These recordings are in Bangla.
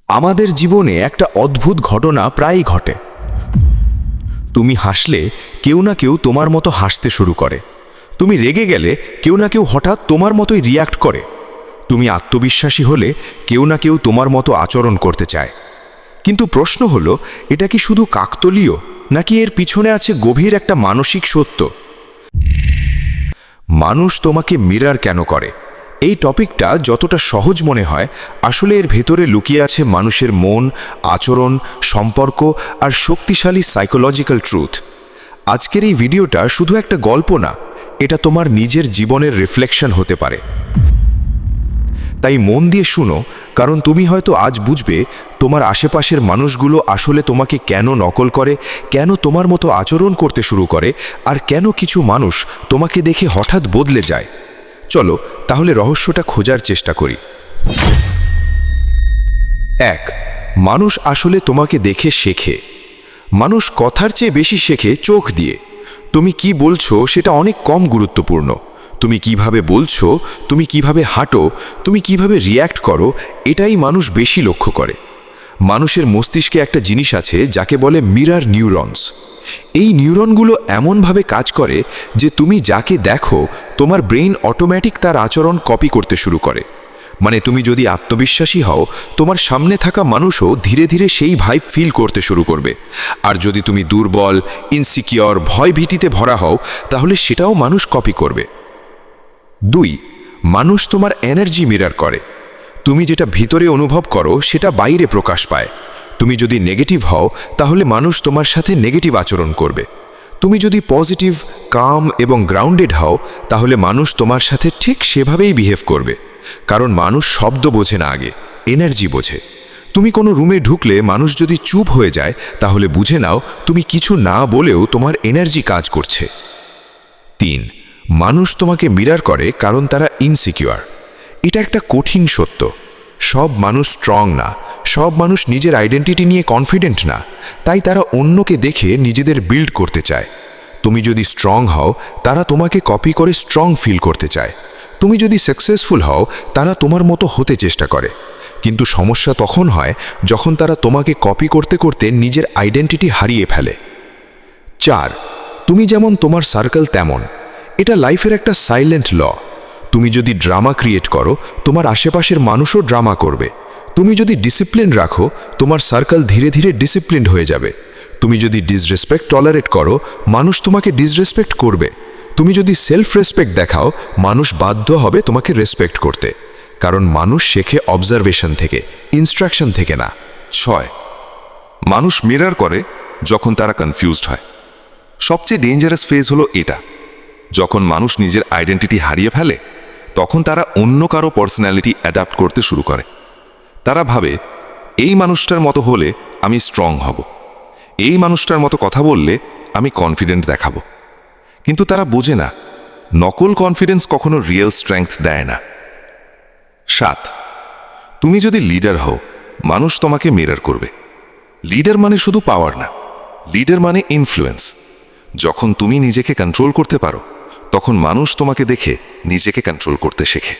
আমাদের জীবনে একটা অদ্ভুত ঘটনা প্রায়ই ঘটে। তুমি হাসলে কেউ না কেউ তোমার মতো হাসতে শুরু করে। তুমি রেগে গেলে কেউ না কেউ হঠাৎ তোমার মতোই রিয়্যাক্ট করে। তুমি আত্মবিশ্বাসী হলে কেউ না কেউ তোমার মতো আচরণ করতে চায়। কিন্তু প্রশ্ন হলো, এটা কি শুধু কাকতালীয়, নাকি এর পিছনে আছে গভীর একটা মানসিক সত্য? মানুষ তোমাকে মিরর কেন করে? এই টপিকটা যতটা সহজ মনে হয়, আসলে এর ভেতরে লুকিয়ে আছে মানুষের মন, আচরণ, সম্পর্ক আর শক্তিশালী সাইকোলজিক্যাল ট্রুথ। আজকের এই ভিডিওটা শুধু একটা গল্প না, এটা তোমার নিজের জীবনের রিফ্লেকশন হতে পারে। তাই মন দিয়ে শুনো, কারণ তুমি হয়তো আজ বুঝবে তোমার আশেপাশের মানুষগুলো আসলে তোমাকে কেন নকল করে, কেন তোমার মতো আচরণ করতে শুরু করে, আর কেন কিছু মানুষ তোমাকে দেখে হঠাৎ বদলে যায়। চলো তাহলে রহস্যটা খোঁজার চেষ্টা করি। 1. মানুষ আসলে তোমাকে দেখে শেখে। মানুষ কথার চেয়ে বেশি শেখে চোখ দিয়ে। তুমি কি বলছো সেটা অনেক কম গুরুত্বপূর্ণ। তুমি কিভাবে বলছো, তুমি কিভাবে হাঁটো, তুমি কিভাবে রিয়্যাক্ট করো, এটাই মানুষ বেশি লক্ষ্য করে। মানুষের মস্তিষ্কে একটা জিনিস আছে যাকে বলে মিরর নিউরনস। এই নিউরনগুলো এমনভাবে কাজ করে যে তুমি যাকে দেখো, তোমার ব্রেইন অটোমেটিক তার আচরণ কপি করতে শুরু করে। মানে তুমি যদি আত্মবিশ্বাসী হও, তোমার সামনে থাকা মানুষও ধীরে ধীরে সেই ভাইব ফিল করতে শুরু করবে। আর যদি তুমি দুর্বল, ইনসিকিওর, ভয়ভীতিতে ভরা হও, তাহলে সেটাও মানুষ কপি করবে। 2. মানুষ তোমার এনার্জি মিরর করে। তুমি যেটা ভিতরে অনুভব করো সেটা বাইরে প্রকাশ পায়। তুমি যদি নেগেটিভ হও, তাহলে মানুষ তোমার সাথে নেগেটিভ আচরণ করবে। তুমি যদি পজিটিভ, কাম এবং গ্রাউন্ডেড হও, তাহলে মানুষ তোমার সাথে ঠিক সেভাবেই বিহেভ করবে। কারণ মানুষ শব্দ বোঝে না, আগে এনার্জি বোঝে। তুমি কোনো রুমে ঢুকলে মানুষ যদি চুপ হয়ে যায়, তাহলে বুঝে নাও তুমি কিছু না বলেও তোমার এনার্জি কাজ করছে। 3. মানুষ তোমাকে মিরর করে কারণ তারা ইনসিকিউর। এটা একটা কঠিন সত্য। সব মানুষ স্ট্রং না, সব মানুষ নিজের আইডেন্টিটি নিয়ে কনফিডেন্ট না। তাই তারা অন্যকে দেখে নিজেদের বিল্ড করতে চায়। তুমি যদি স্ট্রং হও, তারা তোমাকে কপি করে স্ট্রং ফিল করতে চায়। তুমি যদি সাকসেসফুল হও, তারা তোমার মতো হতে চেষ্টা করে। কিন্তু সমস্যা তখন হয় যখন তারা তোমাকে কপি করতে করতে নিজের আইডেন্টিটি হারিয়ে ফেলে। 4. তুমি যেমন তোমার সার্কেল তেমন। এটা লাইফের একটা সাইলেন্ট ল। তুমি যদি ড্রামা ক্রিয়েট করো, তোমার আশেপাশের মানুষও ড্রামা করবে। তুমি যদি ডিসিপ্লিন রাখো, তোমার সার্কেল ধীরে ধীরে ডিসিপ্লিনড হয়ে যাবে। তুমি যদি ডিসরেসপেক্ট টলারেট করো, মানুষ তোমাকে ডিসরেসপেক্ট করবে। তুমি যদি সেলফ রেসপেক্ট দেখাও, মানুষ বাধ্য হবে তোমাকে রেসপেক্ট করতে। কারণ মানুষ শেখে অবজারভেশন থেকে, ইনস্ট্রাকশন থেকে না। 6. মানুষ মিরর করে যখন তারা কনফিউজড হয়। সবচেয়ে ডেঞ্জারাস ফেজ হলো এটা। যখন মানুষ নিজের আইডেন্টিটি হারিয়ে ফেলে, তখন তারা অন্য কারো পার্সোনালিটি অ্যাডাপ্ট করতে শুরু করে। তারা ভাবে, এই মানুষটার মতো হলে আমি স্ট্রং হব, এই মানুষটার মতো কথা বললে আমি কনফিডেন্ট দেখাবো। কিন্তু তারা বোঝে না, নকল কনফিডেন্স কখনো রিয়েল স্ট্রেংথ দেয় না। 7. তুমি যদি লিডার হও, মানুষ তোমাকে মিরর করবে। লিডার মানে শুধু পাওয়ার না, লিডার মানে ইনফ্লুয়েন্স। যখন তুমি নিজেকে কন্ট্রোল করতে পারো, তখন মানুষ তোমাকে দেখে নিজেকে কন্ট্রোল করতে শেখে।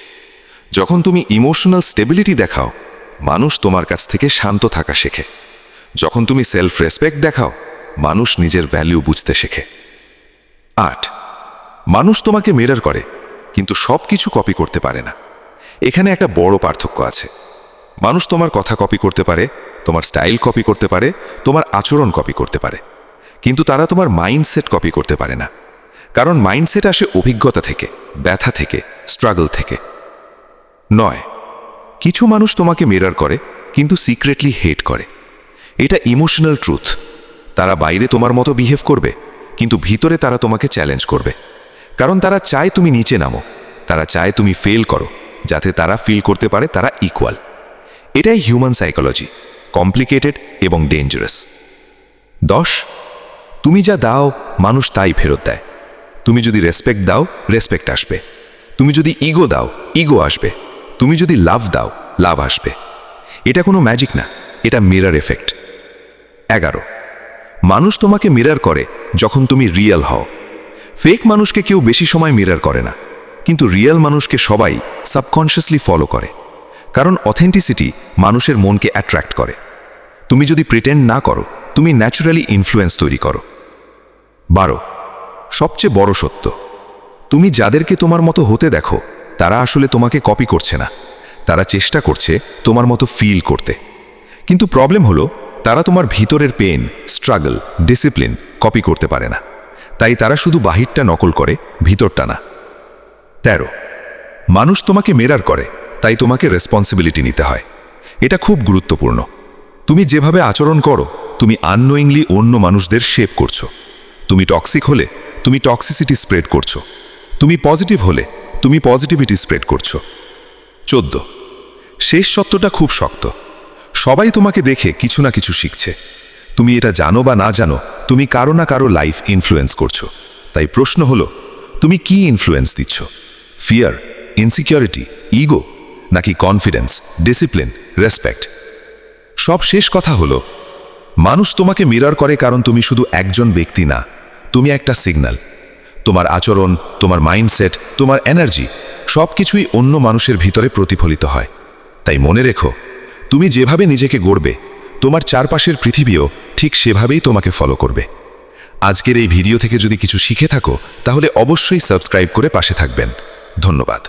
যখন তুমি ইমোশনাল স্টেবিলিটি দেখাও, মানুষ তোমার কাছ থেকে শান্ত থাকা শেখে। যখন তুমি সেলফ রেসপেক্ট দেখাও, মানুষ নিজের ভ্যালু বুঝতে শেখে। 8. মানুষ তোমাকে মিরর করে, কিন্তু সব কিছু কপি করতে পারে না। এখানে একটা বড় পার্থক্য আছে। মানুষ তোমার কথা কপি করতে পারে, তোমার স্টাইল কপি করতে পারে, তোমার আচরণ কপি করতে পারে, কিন্তু তারা তোমার মাইন্ডসেট কপি করতে পারে না। কারণ মাইন্ডসেট আসে অভিজ্ঞতা থেকে, ব্যথা থেকে, স্ট্রাগল থেকে। 9. কিছু মানুষ তোমাকে মিরর করে, কিন্তু সিক্রেটলি হেট করে। এটা ইমোশনাল ট্রুথ। তারা বাইরে তোমার মতো বিহেভ করবে, কিন্তু ভিতরে তারা তোমাকে চ্যালেঞ্জ করবে। কারণ তারা চায় তুমি নিচে নামো, তারা চায় তুমি ফেল করো, যাতে তারা ফিল করতে পারে তারা ইকুয়াল। এটাই হিউম্যান সাইকোলজি, কমপ্লিকেটেড এবং ডেঞ্জারাস। 10. তুমি যা দাও, মানুষ তাই ফেরত দেয়। তুমি যদি রেসপেক্ট দাও, রেসপেক্ট আসবে। তুমি যদি ইগো দাও, ইগো আসবে। তুমি যদি লাভ দাও, লাভ আসবে। এটা কোনো ম্যাজিক না, এটা মিরর এফেক্ট। 11. মানুষ তোমাকে মিরর করে যখন তুমি রিয়েল হও। ফেক মানুষকে কেউ বেশি সময় মিরর করে না, কিন্তু রিয়েল মানুষকে সবাই সাবকনশিয়াসলি ফলো করে। কারণ অথেন্টিসিটি মানুষের মনকে অ্যাট্রাক্ট করে। তুমি যদি প্রিটেন্ড না করো, তুমি ন্যাচারালি ইনফ্লুয়েন্স তৈরি করো। 12 সবচেয়ে বড় সত্য, তুমি যাদেরকে তোমার মতো হতে দেখো তারা আসলে তোমাকে কপি করছে না, তারা চেষ্টা করছে তোমার মতো ফিল করতে। কিন্তু প্রবলেম হলো তারা তোমার ভিতরের পেন, স্ট্রাগল, ডিসিপ্লিন কপি করতে পারে না, তাই তারা শুধু বাহিরটা নকল করে, ভিতরটা না। 13 মানুষ তোমাকে মিরর করে, তাই তোমাকে রেসপন্সিবিলিটি নিতে হয়। এটা খুব গুরুত্বপূর্ণ। তুমি যেভাবে আচরণ করো, তুমি আননোয়িংলি অন্য মানুষদের শেপ করছো। তুমি টক্সিক হলে তুমি টক্সিসিটি স্প্রেড করছো, তুমি পজিটিভ হলে তুমি পজিটিভিটি স্প্রেড করছো। 14 শেষ সত্যটা খুব শক্ত, সবাই তোমাকে দেখে কিছু না কিছু শিখছে। তুমি এটা জানো বা না জানো, তুমি কারো না কারো লাইফ ইনফ্লুয়েন্স করছো। তাই প্রশ্ন হলো, তুমি কি ইনফ্লুয়েন্স দিচ্ছ? ফিয়ার, ইনসিকিউরিটি, ইগো, নাকি কনফিডেন্স, ডিসিপ্লিন, রেসপেক্ট? সব শেষ কথা হলো, মানুষ তোমাকে মিরর করে কারণ তুমি শুধু একজন ব্যক্তি না, তুমি একটা সিগন্যাল। তোমার আচরণ, তোমার মাইন্ডসেট, তোমার এনার্জি সব কিছুই অন্য মানুষের ভিতরে প্রতিফলিত হয়। তাই মনে রেখো, তুমি যেভাবে নিজেকে গড়বে, তোমার চারপাশের পৃথিবীও ঠিক সেভাবেই তোমাকে ফলো করবে। আজকের এই ভিডিও থেকে যদি কিছু শিখে থাকো, তাহলে অবশ্যই সাবস্ক্রাইব করে পাশে থাকবেন। ধন্যবাদ।